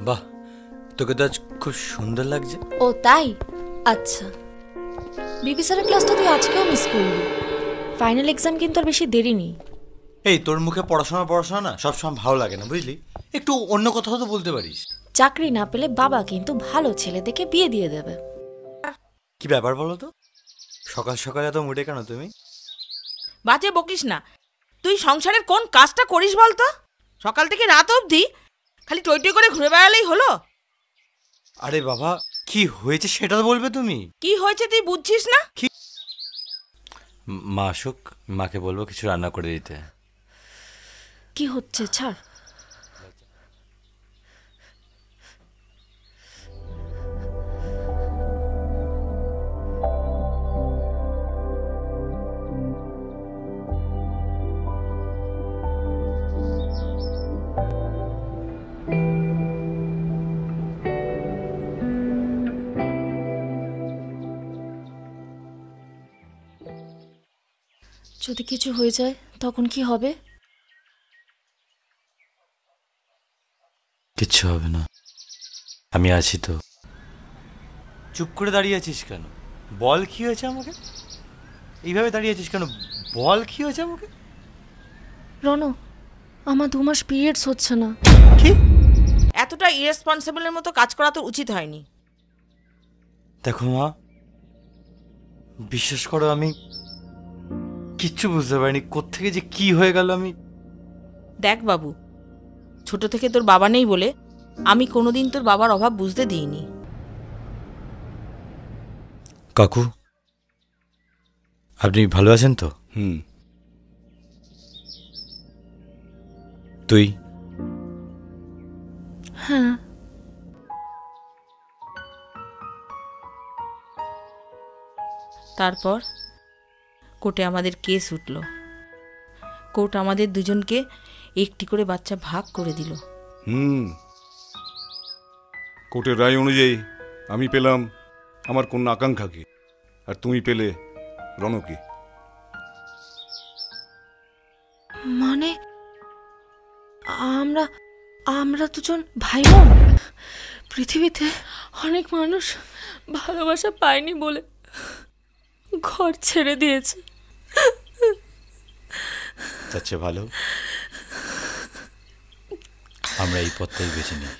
বাহ, তোকে তো আজ খুব সুন্দর লাগছে। ও তাই? আচ্ছা, বিপি স্যারের ক্লাসটা তুই আজকেও মিস করলি। ফাইনাল এক্সাম কিন্তু আর বেশি দেরি নেই। এই তোর মুখে পড়াশোনা না সবসময় ভালো লাগে না, বুঝলি? একটু অন্য কথাও তো বলতে পারিস। চাকরি না পেলে বাবা কিন্তু ভালো ছেলে দেখে বিয়ে দিয়ে দেবে। কি ব্যাপার বলো তো, সকাল সকাল এত মুডে কেন তুমি? বাজে বকিস না। তুই সংসারের কোন কাজটা করিস বলতো? সকাল থেকে রাত অবধি খালি টই টই করে ঘুরে বেড়ালেই হলো? আরে বাবা, কি হয়েছে সেটা তো বলবে তুমি। কি হয়েছে তুই বুঝছিস না? মা আসুক, মাকে বলবো কিছু রান্না করে দিতে। কি হচ্ছে ছাড়। যদি কিছু হয়ে যায় তখন কি হবে? কিচ্ছু হবে না, আমি আছি তো। চুপ করে দাঁড়িয়ে আছিস কেন? বল কি হয়েছে আমাকে? এইভাবে দাঁড়িয়ে আছিস কেন? বল কি হয়েছে আমাকে? রনো, আমার 2 মাস পিরিয়ডস হচ্ছে না। কি? এতটা ইরেসপন্সিবলের মতো কাজ করা তো উচিত হয়নি। দেখো মা, বিশ্বাস করো আমি কিচ্ছু বুঝতে পারিনি কোত্থেকে যে কি হয়ে গেল। আমি দেখ বাবু, ছোট থেকে তোর বাবা নেই বলে আমি কোনোদিন তোর বাবার অভাব বুঝতে দিইনি। কাকু, আপনি ভালো আছেন তো? তুই? হ্যাঁ। তারপর কোর্টে আমাদের কেস উঠল। কোর্ট আমাদের দুজনকে একটি করে বাচ্চা ভাগ করে দিল। কোর্টের রায় অনুযায়ী আমি পেলাম আমার কন্যা আকাঙ্ক্ষাকে, আর তুমি পেলে রণকে। মানে আমরা আমরা দুজন ভাই বোন। পৃথিবীতে অনেক মানুষ ভালোবাসা পায়নি বলে ঘর ছেড়ে দিয়েছে। তার চেয়ে ভালো আমরা এই পথটাই বেছে নিই।